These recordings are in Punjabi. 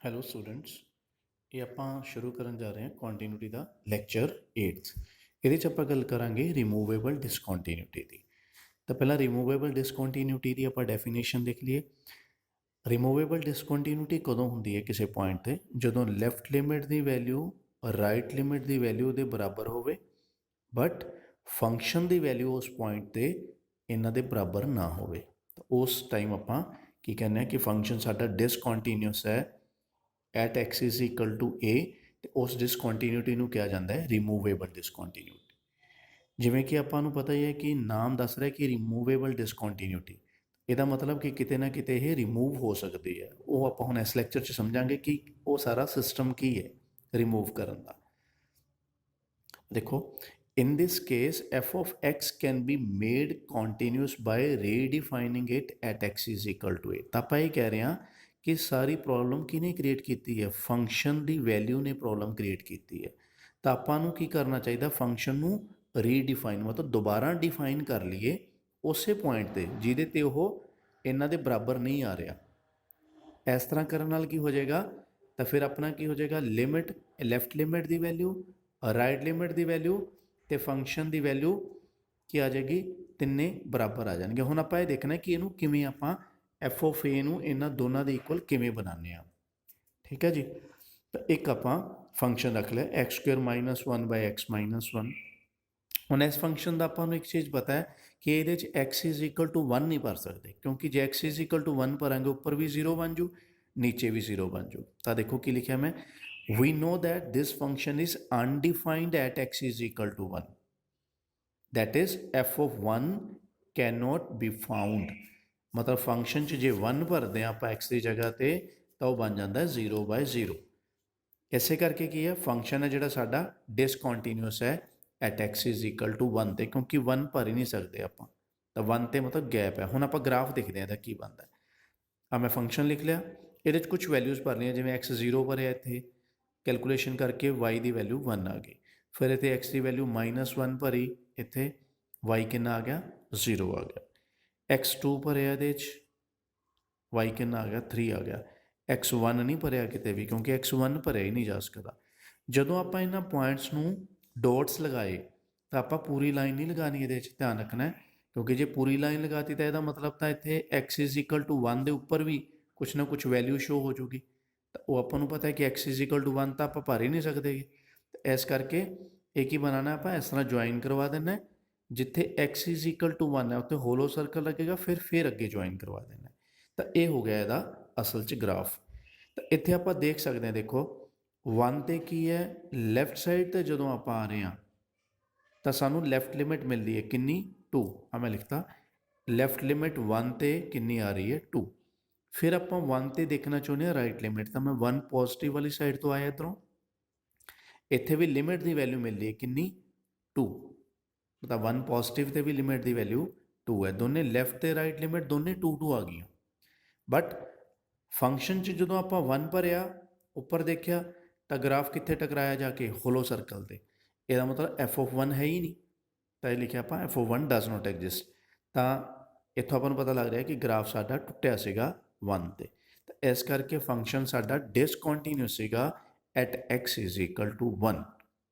ਹੈਲੋ ਸਟੂਡੈਂਟਸ, ਇਹ ਆਪਾਂ ਸ਼ੁਰੂ ਕਰਨ ਜਾ ਰਹੇ ਹਾਂ ਕੰਟੀਨਿਊਟੀ ਦਾ ਲੈਕਚਰ 8th। ਇਹਦੇ 'ਚ ਆਪਾਂ ਗੱਲ ਕਰਾਂਗੇ ਰਿਮੂਵੇਬਲ ਡਿਸਕੰਟੀਨਿਊਟੀ ਦੀ। ਤਾਂ ਪਹਿਲਾਂ ਰਿਮੂਵੇਬਲ ਡਿਸਕੰਟੀਨਿਊਟੀ ਦੀ ਆਪਾਂ ਡੈਫੀਨੇਸ਼ਨ ਦੇਖ ਲਈਏ। ਰਿਮੂਵੇਬਲ ਡਿਸਕੰਟੀਨਿਊਟੀ ਕਦੋਂ ਹੁੰਦੀ ਹੈ ਕਿਸੇ ਪੁਆਇੰਟ 'ਤੇ? ਜਦੋਂ ਲੈਫਟ ਲਿਮਿਟ ਦੀ ਵੈਲਿਊ ਰਾਈਟ ਲਿਮਿਟ ਦੀ ਵੈਲਿਊ ਦੇ ਬਰਾਬਰ ਹੋਵੇ ਬਟ ਫੰਕਸ਼ਨ ਦੀ ਵੈਲਿਊ ਉਸ ਪੁਆਇੰਟ 'ਤੇ ਇਹਨਾਂ ਦੇ ਬਰਾਬਰ ਨਾ ਹੋਵੇ। ਤਾਂ ਉਸ ਟਾਈਮ ਆਪਾਂ ਕੀ ਕਹਿੰਦੇ ਹਾਂ ਕਿ ਫੰਕਸ਼ਨ ਸਾਡਾ ਡਿਸਕੰਟੀਨਿਊਸ ਹੈ at x is equal to a, ਅਤੇ ਉਸ ਡਿਸਕੰਟੀਨਿਊਟੀ ਨੂੰ ਕਿਹਾ ਜਾਂਦਾ ਹੈ ਰਿਮੂਵੇਬਲ ਡਿਸਕੰਟੀਨਿਊਟੀ। ਜਿਵੇਂ ਕਿ ਆਪਾਂ ਨੂੰ ਪਤਾ ਹੀ ਹੈ ਕਿ ਨਾਮ ਦੱਸ ਰਿਹਾ ਕਿ ਰਿਮੂਵੇਬਲ ਡਿਸਕੰਟੀਨਿਊਟੀ, ਇਹਦਾ ਮਤਲਬ ਕਿ ਕਿਤੇ ਨਾ ਕਿਤੇ ਇਹ ਰਿਮੂਵ ਹੋ ਸਕਦੀ ਹੈ। ਉਹ ਆਪਾਂ ਹੁਣ ਇਸ ਲੈਕਚਰ 'ਚ ਸਮਝਾਂਗੇ ਕਿ ਉਹ ਸਾਰਾ ਸਿਸਟਮ ਕੀ ਹੈ ਰਿਮੂਵ ਕਰਨ ਦਾ। ਦੇਖੋ, in this case f of x can be made continuous by redefining it at x is equal to a। ਤਾਂ ਆਪਾਂ ਇਹ ਕਹਿ ਰਹੇ ਹਾਂ ਕਿ ਸਾਰੀ ਪ੍ਰੋਬਲਮ ਕਿਹਨੇ ਕ੍ਰੀਏਟ ਕੀਤੀ ਹੈ? ਫੰਕਸ਼ਨ ਦੀ ਵੈਲਿਊ ਨੇ ਪ੍ਰੋਬਲਮ ਕ੍ਰੀਏਟ ਕੀਤੀ ਹੈ। ਤਾਂ ਆਪਾਂ ਨੂੰ ਕੀ ਕਰਨਾ ਚਾਹੀਦਾ? ਫੰਕਸ਼ਨ ਨੂੰ ਰੀਡਿਫਾਈਨ, ਮਤਲਬ ਦੁਬਾਰਾ ਡਿਫਾਈਨ ਕਰ ਲਈਏ ਉਸੇ ਪੁਆਇੰਟ 'ਤੇ ਜਿਹਦੇ 'ਤੇ ਉਹ ਇਹਨਾਂ ਦੇ ਬਰਾਬਰ ਨਹੀਂ ਆ ਰਿਹਾ। ਇਸ ਤਰ੍ਹਾਂ ਕਰਨ ਨਾਲ ਕੀ ਹੋ ਜਾਏਗਾ? ਤਾਂ ਫਿਰ ਆਪਣਾ ਕੀ ਹੋ ਜਾਏਗਾ? ਲਿਮਿਟ, ਲੈਫਟ ਲਿਮਿਟ ਦੀ ਵੈਲਿਊ, ਰਾਈਟ ਲਿਮਿਟ ਦੀ ਵੈਲਿਊ ਅਤੇ ਫੰਕਸ਼ਨ ਦੀ ਵੈਲਿਊ ਕੀ ਆ ਜਾਏਗੀ? ਤਿੰਨੇ ਬਰਾਬਰ ਆ ਜਾਣਗੇ। ਹੁਣ ਆਪਾਂ ਇਹ ਦੇਖਣਾ ਕਿ ਇਹਨੂੰ ਕਿਵੇਂ ਆਪਾਂ ਐਫ ਆਫ ਏ ਨੂੰ ਇਹਨਾਂ ਦੋਨਾਂ ਦੇ ਇਕੁਅਲ ਕਿਵੇਂ ਬਣਾਉਂਦੇ ਹਾਂ। ਠੀਕ ਹੈ ਜੀ। ਤਾਂ ਇੱਕ ਆਪਾਂ ਫੰਕਸ਼ਨ ਰੱਖ ਲਿਆ ਐਕਸ ਸਕੁਅਰ ਮਾਈਨਸ 1 ਬਾਈ ਐਕਸ ਮਾਈਨਸ 1। ਹੁਣ ਇਸ ਫੰਕਸ਼ਨ ਦਾ ਆਪਾਂ ਨੂੰ ਇੱਕ ਚੀਜ਼ ਪਤਾ ਹੈ ਕਿ ਇਹਦੇ 'ਚ ਐਕਸ ਇਜ਼ ਇਕੁਅਲ ਟੂ 1 ਨਹੀਂ ਭਰ ਸਕਦੇ, ਕਿਉਂਕਿ ਜੇ ਐਕਸ ਇਜ਼ ਇਕੁਅਲ ਟੂ 1 ਭਰਾਂਗੇ ਉੱਪਰ ਵੀ 0 ਬਣ ਜੂ, ਨੀਚੇ ਵੀ 0 ਬਣ ਜੂ। ਤਾਂ ਦੇਖੋ ਕੀ ਲਿਖਿਆ ਮੈਂ, we know that this function is undefined at x is equal to 1, that is f of 1 cannot be found। ਮਤਲਬ ਫੰਕਸ਼ਨ 'ਚ ਜੇ 1 ਭਰਦੇ ਹਾਂ ਆਪਾਂ x ਦੀ ਜਗ੍ਹਾ 'ਤੇ ਤਾਂ ਉਹ ਬਣ ਜਾਂਦਾ 0/0। ਇਸੇ ਕਰਕੇ ਕੀ ਹੈ, ਫੰਕਸ਼ਨ ਹੈ ਜਿਹੜਾ ਸਾਡਾ ਡਿਸਕੰਟੀਨਿਊਸ ਹੈ at x is equal to 1 'ਤੇ, ਕਿਉਂਕਿ 1 ਭਰ ਹੀ ਨਹੀਂ ਸਕਦੇ ਆਪਾਂ। ਤਾਂ 1 'ਤੇ ਮਤਲਬ ਗੈਪ ਹੈ। ਹੁਣ ਆਪਾਂ ਗ੍ਰਾਫ ਦੇਖਦੇ ਹਾਂ ਇਹਦਾ ਕੀ ਬਣਦਾ। ਆ ਮੈਂ ਫੰਕਸ਼ਨ ਲਿਖ ਲਿਆ, ਇਹਦੇ 'ਚ ਕੁਛ ਵੈਲਿਊਜ਼ ਭਰਨੀਆਂ, ਜਿਵੇਂ x 0 ਭਰਿਆ ਇੱਥੇ, ਕੈਲਕੂਲੇਸ਼ਨ ਕਰਕੇ y ਦੀ ਵੈਲਿਊ 1 ਆ ਗਈ। ਫਿਰ ਇੱਥੇ x ਦੀ ਵੈਲਿਊ -1 ਭਰੀ, ਇੱਥੇ y ਕਿੰਨਾ ਆ ਗਿਆ? 0 ਆ ਗਿਆ। x2 ਭਰਿਆ ਇਹਦੇ 'ਚ, y ਕਿੰਨਾ ਆ ਗਿਆ? 3 ਆ ਗਿਆ। x1 ਨਹੀਂ ਭਰਿਆ ਕਿਤੇ ਵੀ, ਕਿਉਂਕਿ x1 ਭਰਿਆ ਹੀ ਨਹੀਂ ਜਾ ਸਕਦਾ। ਜਦੋਂ ਆਪਾਂ ਇਹਨਾਂ ਪੁਆਇੰਟਸ ਨੂੰ ਡੋਟਸ ਲਗਾਏ ਤਾਂ ਆਪਾਂ ਪੂਰੀ ਲਾਈਨ ਨਹੀਂ ਲਗਾਉਣੀ, ਇਹਦੇ 'ਚ ਧਿਆਨ ਰੱਖਣਾ, ਕਿਉਂਕਿ ਜੇ ਪੂਰੀ ਲਾਈਨ ਲਗਾਤੀ ਤਾਂ ਇਹਦਾ ਮਤਲਬ ਤਾਂ ਇੱਥੇ x ਇਜ਼ ਇਕੁਅਲ ਟੂ 1 ਦੇ ਉੱਪਰ ਵੀ ਕੁਛ ਨਾ ਕੁਛ ਵੈਲਿਊ ਸ਼ੋ ਹੋ ਜੂਗੀ। ਤਾਂ ਉਹ ਆਪਾਂ ਨੂੰ ਪਤਾ ਹੈ ਕਿ x ਇਜ਼ ਇਕੁਅਲ ਟੂ 1 ਤਾਂ ਆਪਾਂ ਭਰ ਹੀ ਨਹੀਂ ਸਕਦੇ। ਇਸ ਕਰਕੇ ਇਹ ਕੀ ਬਣਾਉਣਾ, ਆਪਾਂ ਇਸ ਤਰ੍ਹਾਂ ਜੁਆਇਨ ਕਰਵਾ ਦੇਣਾ। ਜਿੱਥੇ x ਇਜ਼ ਇਕੁਅਲ ਟੂ 1 ਹੈ ਉੱਥੇ ਹੋਲੋ ਸਰਕਲ ਲੱਗੇਗਾ, ਫਿਰ ਅੱਗੇ ਜੁਆਇਨ ਕਰਵਾ ਦੇਣਾ। ਤਾਂ ਇਹ ਹੋ ਗਿਆ ਇਹਦਾ ਅਸਲ 'ਚ ਗ੍ਰਾਫ। ਤਾਂ ਇੱਥੇ ਆਪਾਂ ਦੇਖ ਸਕਦੇ ਹਾਂ, ਦੇਖੋ 1 'ਤੇ ਕੀ ਹੈ? ਲੈਫਟ ਸਾਈਡ 'ਤੇ ਜਦੋਂ ਆਪਾਂ ਆ ਰਹੇ ਹਾਂ ਤਾਂ ਸਾਨੂੰ ਲੈਫਟ ਲਿਮਿਟ ਮਿਲਦੀ ਹੈ ਕਿੰਨੀ? 2। ਆ ਮੈਂ ਲਿਖਤਾ ਲੈਫਟ ਲਿਮਿਟ 1 'ਤੇ ਕਿੰਨੀ ਆ ਰਹੀ ਹੈ? 2। ਫਿਰ ਆਪਾਂ 1 'ਤੇ ਦੇਖਣਾ ਚਾਹੁੰਦੇ ਹਾਂ ਰਾਈਟ ਲਿਮਿਟ, ਤਾਂ ਮੈਂ 1 ਪੋਜ਼ੀਟਿਵ ਵਾਲੀ ਸਾਈਡ ਤੋਂ ਆਇਆ ਇੱਧਰੋਂ। ਇੱਥੇ ਵੀ ਲਿਮਿਟ ਦੀ ਵੈਲਿਊ ਮਿਲਦੀ ਹੈ ਕਿੰਨੀ? 2। ਤਾਂ 1 ਪੋਜ਼ੀਟਿਵ 'ਤੇ ਵੀ ਲਿਮਿਟ ਦੀ ਵੈਲਿਊ 2 ਹੈ। ਦੋਨੇ ਲੈਫਟ ਅਤੇ ਰਾਈਟ ਲਿਮਿਟ ਦੋਨੇ 2 ਆ ਗਈਆਂ। ਬਟ ਫੰਕਸ਼ਨ 'ਚ ਜਦੋਂ ਆਪਾਂ 1 ਭਰਿਆ, ਉੱਪਰ ਦੇਖਿਆ ਤਾਂ ਗ੍ਰਾਫ ਕਿੱਥੇ ਟਕਰਾਇਆ ਜਾ ਕੇ? ਹੋਲੋ ਸਰਕਲ 'ਤੇ। ਇਹਦਾ ਮਤਲਬ ਐਫ ਆਫ 1 ਹੈ ਹੀ ਨਹੀਂ। ਤਾਂ ਇਹ ਲਿਖਿਆ ਆਪਾਂ F of 1 does note exist. ਤਾਂ ਇੱਥੋਂ ਆਪਾਂ ਨੂੰ ਪਤਾ ਲੱਗ ਰਿਹਾ ਕਿ ਗ੍ਰਾਫ ਸਾਡਾ ਟੁੱਟਿਆ ਸੀਗਾ 1 'ਤੇ। ਤਾਂ ਇਸ ਕਰਕੇ ਫੰਕਸ਼ਨ ਸਾਡਾ ਡਿਸਕੰਟੀਨਿਊਸ ਸੀਗਾ at x is equal to 1।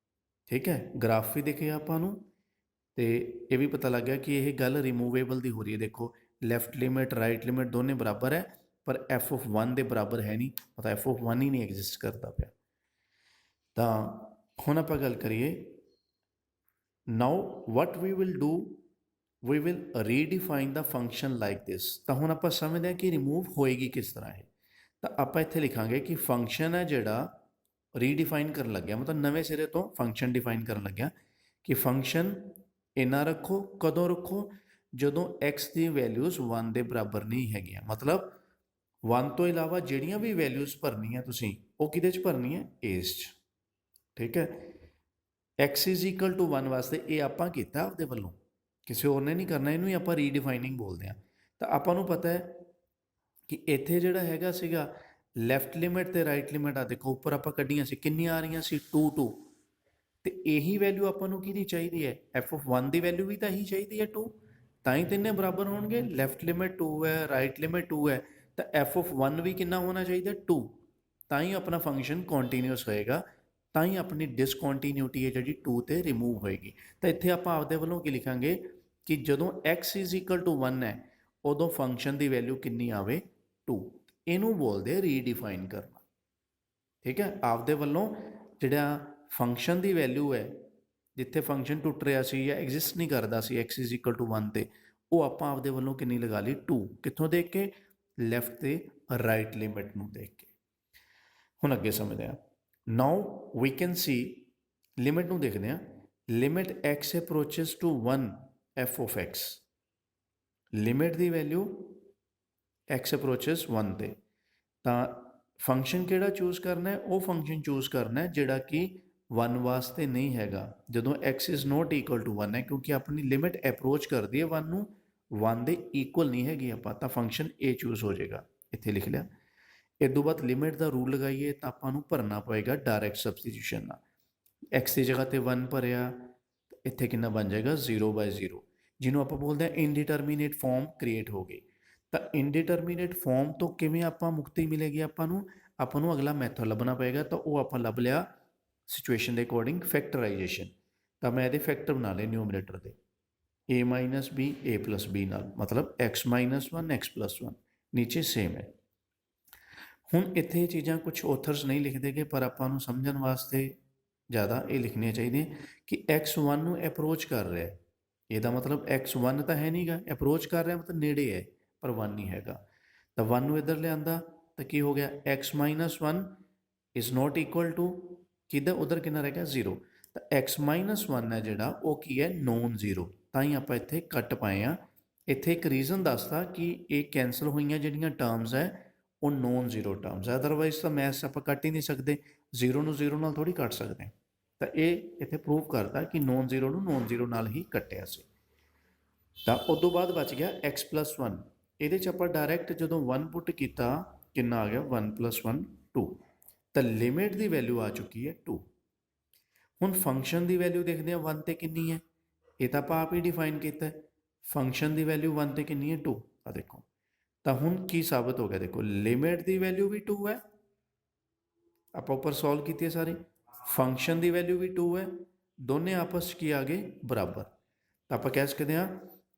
ਠੀਕ ਹੈ, ਗ੍ਰਾਫ ਵੀ ਦਿਖਿਆ ਆਪਾਂ ਨੂੰ, ਅਤੇ ਇਹ ਵੀ ਪਤਾ ਲੱਗ ਗਿਆ ਕਿ ਇਹ ਗੱਲ ਰਿਮੂਵੇਬਲ ਦੀ ਹੋ ਰਹੀ ਹੈ। ਦੇਖੋ ਲੈਫਟ ਲਿਮਿਟ ਰਾਈਟ ਲਿਮਿਟ ਦੋਨੇ ਬਰਾਬਰ ਹੈ, ਪਰ ਐਫ ਆਫ 1 ਦੇ ਬਰਾਬਰ ਹੈ ਨਹੀਂ, ਪਤਾ ਐਫ ਆਫ 1 ਹੀ ਨਹੀਂ ਐਗਜ਼ਿਸਟ ਕਰਦਾ ਪਿਆ। ਤਾਂ ਹੁਣ ਆਪਾਂ ਗੱਲ ਕਰੀਏ, now what we will do, we will redefine the function like this. ਤਾਂ ਹੁਣ ਆਪਾਂ ਸਮਝਦੇ ਹਾਂ ਕਿ ਰਿਮੂਵ ਹੋਏਗੀ ਕਿਸ ਤਰ੍ਹਾਂ ਇਹ। ਤਾਂ ਆਪਾਂ ਇੱਥੇ ਲਿਖਾਂਗੇ ਕਿ ਫੰਕਸ਼ਨ ਹੈ ਜਿਹੜਾ ਰੀਡਿਫਾਈਨ ਕਰਨ ਲੱਗਿਆ, ਮਤਲਬ ਨਵੇਂ ਸਿਰੇ ਤੋਂ ਫੰਕਸ਼ਨ ਡਿਫਾਈਨ ਕਰਨ ਲੱਗਿਆ ਕਿ ਫੰਕਸ਼ਨ ਇੰਨਾ ਰੱਖੋ। ਕਦੋਂ ਰੱਖੋ? ਜਦੋਂ x ਦੀ ਵੈਲਿਊਜ਼ 1 ਦੇ ਬਰਾਬਰ ਨਹੀਂ ਹੈਗੀਆਂ। ਮਤਲਬ 1 ਤੋਂ ਇਲਾਵਾ ਜਿਹੜੀਆਂ ਵੀ ਵੈਲਿਊਜ਼ ਭਰਨੀਆਂ ਤੁਸੀਂ, ਉਹ ਕਿਹਦੇ 'ਚ ਭਰਨੀ ਹੈ? ਇਸ 'ਚ। ਠੀਕ ਹੈ, x ਇਜ਼ ਇਕੁਅਲ ਟੂ 1 ਵਾਸਤੇ ਇਹ ਆਪਾਂ ਕੀਤਾ ਆਪਦੇ ਵੱਲੋਂ, ਕਿਸੇ ਹੋਰ ਨੇ ਨਹੀਂ ਕਰਨਾ। ਇਹਨੂੰ ਹੀ ਆਪਾਂ ਰੀਡਿਫਾਈਨਿੰਗ ਬੋਲਦੇ ਹਾਂ। ਤਾਂ ਆਪਾਂ ਨੂੰ ਪਤਾ ਹੈ ਕਿ ਇੱਥੇ ਜਿਹੜਾ ਹੈਗਾ ਸੀਗਾ ਲੈਫਟ ਲਿਮਿਟ ਅਤੇ ਰਾਈਟ ਲਿਮਿਟ, ਆ ਦੇਖੋ ਉੱਪਰ ਆਪਾਂ ਕੱਢੀਆਂ ਸੀ, ਕਿੰਨੀਆਂ ਆ ਰਹੀਆਂ ਸੀ? 2। ਅਤੇ ਇਹੀ ਵੈਲਿਊ ਆਪਾਂ ਨੂੰ ਕਿਹਦੀ ਚਾਹੀਦੀ ਹੈ? ਐਫ ਆਫ 1 ਦੀ ਵੈਲਿਊ ਵੀ ਤਾਂ ਇਹੀ ਚਾਹੀਦੀ ਹੈ 2, ਤਾਂ ਹੀ ਤਿੰਨੇ ਬਰਾਬਰ ਹੋਣਗੇ। ਲੈਫਟ ਲਿਮਿਟ 2 ਹੈ, ਰਾਈਟ ਲਿਮਿਟ 2 ਹੈ, ਤਾਂ ਐਫ ਆਫ 1 ਵੀ ਕਿੰਨਾ ਹੋਣਾ ਚਾਹੀਦਾ? 2। ਤਾਂ ਹੀ ਆਪਣਾ ਫੰਕਸ਼ਨ ਕੰਟੀਨਿਊਸ ਹੋਏਗਾ, ਤਾਂ ਹੀ ਆਪਣੀ ਡਿਸਕੰਟੀਨਿਊਟੀ ਹੈ ਜਿਹੜੀ 2 ਤੇ ਰਿਮੂਵ ਹੋਏਗੀ। ਤਾਂ ਇੱਥੇ ਆਪਾਂ ਆਪਦੇ ਵੱਲੋਂ ਕੀ ਲਿਖਾਂਗੇ ਕਿ ਜਦੋਂ x = 1 ਹੈ ਉਦੋਂ ਫੰਕਸ਼ਨ ਦੀ ਵੈਲਿਊ ਕਿੰਨੀ ਆਵੇ 2। ਇਹਨੂੰ ਬੋਲਦੇ ਰੀਡਿਫਾਈਨ ਕਰਨਾ। ਠੀਕ ਹੈ, ਆਪਦੇ ਵੱਲੋਂ ਜਿਹੜਾ ਫੰਕਸ਼ਨ ਦੀ ਵੈਲਿਊ ਹੈ, ਜਿੱਥੇ ਫੰਕਸ਼ਨ ਟੁੱਟ ਰਿਹਾ ਸੀ ਜਾਂ ਐਗਜ਼ਿਸਟ ਨਹੀਂ ਕਰਦਾ ਸੀ x = 1 ਤੇ, ਉਹ ਆਪਾਂ ਆਪਦੇ ਵੱਲੋਂ ਕਿੰਨੀ ਲਗਾ ਲਈ 2। ਕਿੱਥੋਂ ਦੇਖ ਕੇ? ਲੈਫਟ ਤੇ ਰਾਈਟ ਲਿਮਿਟ ਨੂੰ ਦੇਖ ਕੇ। ਹੁਣ ਅੱਗੇ ਸਮਝਦੇ ਹਾਂ। ਨਾਓ ਵੀ ਕੈਨ ਸੀ, ਲਿਮਿਟ ਨੂੰ ਦੇਖਦੇ ਹਾਂ। Limit x approaches to 1 f of x, limit ਦੀ ਵੈਲਿਊ x ਅਪਰੋਚਿਸ 1 ਤੇ, ਤਾਂ ਫੰਕਸ਼ਨ ਕਿਹੜਾ ਚੂਜ਼ ਕਰਨਾ ਹੈ? ਉਹ ਫੰਕਸ਼ਨ ਚੂਜ਼ ਕਰਨਾ ਹੈ ਜਿਹੜਾ ਕਿ 1 ਵਾਸਤੇ ਨਹੀਂ ਹੈਗਾ, ਜਦੋਂ x ≠ 1 ਹੈ, ਕਿਉਂਕਿ ਆਪਣੀ ਲਿਮਿਟ ਅਪਰੋਚ ਕਰਦੀ ਹੈ 1 ਨੂੰ, 1 ਦੇ ਇਕੁਅਲ ਨਹੀਂ ਹੈਗੀ ਆਪਾਂ, ਤਾਂ ਫੰਕਸ਼ਨ A ਚੂਜ਼ ਹੋ ਜਾਏਗਾ। ਇੱਥੇ ਲਿਖ ਲਿਆ। ਇਸ ਤੋਂ ਬਾਅਦ ਲਿਮਿਟ ਦਾ ਰੂਲ ਲਗਾਈਏ ਤਾਂ ਆਪਾਂ ਨੂੰ ਭਰਨਾ ਪਏਗਾ ਡਾਇਰੈਕਟ ਸਬਸਟੀਟਿਊਸ਼ਨ ਨਾਲ। x ਦੀ ਜਗ੍ਹਾ 'ਤੇ 1 ਭਰਿਆ, ਇੱਥੇ ਕਿੰਨਾ ਬਣ ਜਾਏਗਾ 0/0, ਜਿਹਨੂੰ ਆਪਾਂ ਬੋਲਦੇ ਹਾਂ ਇਨਡਿਟਰਮੀਨੇਟ ਫਾਰਮ ਕ੍ਰੀਏਟ ਹੋ ਗਈ। ਤਾਂ ਇਨਡਿਟਰਮੀਨੇਟ ਫਾਰਮ ਤੋਂ ਕਿਵੇਂ ਆਪਾਂ ਮੁਕਤੀ ਮਿਲੇਗੀ? ਆਪਾਂ ਨੂੰ ਅਗਲਾ ਮੈਥਡ ਲੱਭਣਾ ਪਏਗਾ। ਤਾਂ ਉਹ ਆਪਾਂ ਲੱਭ ਲਿਆ ਸਿਚੁਏਸ਼ਨ ਦੇ ਅਕੋਰਡਿੰਗ ਫੈਕਟਰਾਈਜੇਸ਼ਨ। ਤਾਂ ਮੈਂ ਇਹਦੇ ਫੈਕਟਰ ਬਣਾ ਲਏ ਨਿਊਮਰੇਟਰ ਦੇ, a - b a + b ਨਾਲ, ਮਤਲਬ x - 1 x + 1, ਨੀਚੇ ਸੇਮ ਹੈ। ਹੁਣ ਇੱਥੇ ਇਹ ਚੀਜ਼ਾਂ ਕੁਝ ਆਥਰਸ ਨਹੀਂ ਲਿਖਦੇ ਗੇ, ਪਰ ਆਪਾਂ ਨੂੰ ਸਮਝਣ ਵਾਸਤੇ ਜ਼ਿਆਦਾ ਇਹ ਲਿਖਣੀਆਂ ਚਾਹੀਦੀਆਂ ਕਿ x 1 ਨੂੰ ਅਪਰੋਚ ਕਰ ਰਿਹਾ, ਇਹਦਾ ਮਤਲਬ x 1 ਤਾਂ ਹੈ ਨਹੀਂਗਾ, ਅਪਰੋਚ ਕਰ ਰਿਹਾ ਮਤਲਬ ਨੇੜੇ ਹੈ, ਪਰ 1 ਨਹੀਂ ਹੈਗਾ। ਤਾਂ 1 ਨੂੰ ਇੱਧਰ ਲਿਆਂਦਾ ਤਾਂ ਕੀ ਹੋ ਗਿਆ? x - 1 ≠ ਕਿੱਧਰ ਉਧਰ ਕਿੰਨਾ ਰਹਿ ਗਿਆ 0। ਤਾਂ x - 1 ਹੈ ਜਿਹੜਾ ਉਹ ਕੀ ਹੈ? Non zero. ਤਾਂ ਹੀ ਆਪਾਂ ਇੱਥੇ ਕੱਟ ਪਾਏ ਆ। ਇੱਥੇ ਇੱਕ ਰੀਜ਼ਨ ਦੱਸਦਾ ਕਿ ਇਹ ਕੈਂਸਲ ਹੋਈਆਂ ਜਿਹੜੀਆਂ ਟਰਮਸ ਹੈ ਉਹ ਨੋਨ ਜ਼ੀਰੋ ਟਰਮਸ ਹੈ, ਅਦਰਵਾਈਜ਼ ਤਾਂ ਮੈਥਸ ਆਪਾਂ ਕੱਟ ਹੀ ਨਹੀਂ ਸਕਦੇ, 0 ਨੂੰ 0 ਨਾਲ ਥੋੜ੍ਹੀ ਕੱਟ ਸਕਦੇ। ਤਾਂ ਇਹ ਇੱਥੇ ਪ੍ਰੂਵ ਕਰਦਾ ਕਿ ਨੋਨ ਜ਼ੀਰੋ ਨੂੰ ਨੋਨ ਜ਼ੀਰੋ ਨਾਲ ਹੀ ਕੱਟਿਆ ਸੀ। ਤਾਂ ਉਸ ਤੋਂ ਬਾਅਦ ਬਚ ਗਿਆ x + 1। ਇਹਦੇ 'ਚ ਆਪਾਂ ਡਾਇਰੈਕਟ ਜਦੋਂ 1 ਪੁੱਟ ਕੀਤਾ, ਕਿੰਨਾ ਆ ਗਿਆ? 1 + 1 2। ਤਾਂ ਲਿਮਿਟ ਦੀ ਵੈਲਿਊ ਆ ਚੁੱਕੀ ਹੈ 2। ਹੁਣ ਫੰਕਸ਼ਨ ਦੀ ਵੈਲਿਊ ਦੇਖਦੇ ਹਾਂ 1 ਤੇ ਕਿੰਨੀ ਹੈ, ਇਹ ਤਾਂ ਆਪਾਂ ਆਪ ਹੀ ਡਿਫਾਈਨ ਕੀਤਾ। ਫੰਕਸ਼ਨ ਦੀ ਵੈਲਿਊ 1 ਤੇ ਕਿੰਨੀ ਹੈ? 2। ਆ ਦੇਖੋ, ਤਾਂ ਹੁਣ ਕੀ ਸਾਬਤ ਹੋ ਗਿਆ? ਦੇਖੋ, ਲਿਮਿਟ ਦੀ ਵੈਲਿਊ ਵੀ 2 ਹੈ, ਆਪਾਂ ਉੱਪਰ ਸੋਲਵ ਕੀਤੀ ਹੈ ਸਾਰੀ, ਫੰਕਸ਼ਨ ਦੀ ਵੈਲਿਊ ਵੀ 2 ਹੈ, ਦੋਨੇ ਆਪਸ 'ਚ ਕੀ ਆ ਗਏ? ਬਰਾਬਰ। ਤਾਂ ਆਪਾਂ ਕਹਿ ਸਕਦੇ ਹਾਂ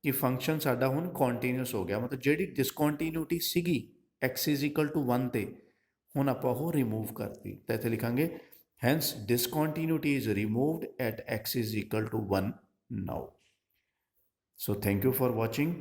ਕਿ ਫੰਕਸ਼ਨ ਸਾਡਾ ਹੁਣ ਕੰਟੀਨਿਊਸ ਹੋ ਗਿਆ, ਮਤਲਬ ਜਿਹੜੀ ਡਿਸਕੰਟੀਨਿਊਟੀ ਸੀਗੀ x = 1 ਤੇ, ਹੁਣ ਆਪਾਂ ਉਹ ਰਿਮੂਵ ਕਰਤੀ। ਤਾਂ ਇੱਥੇ ਲਿਖਾਂਗੇ hence discontinuity is removed at x = 1 now. So thank you for watching.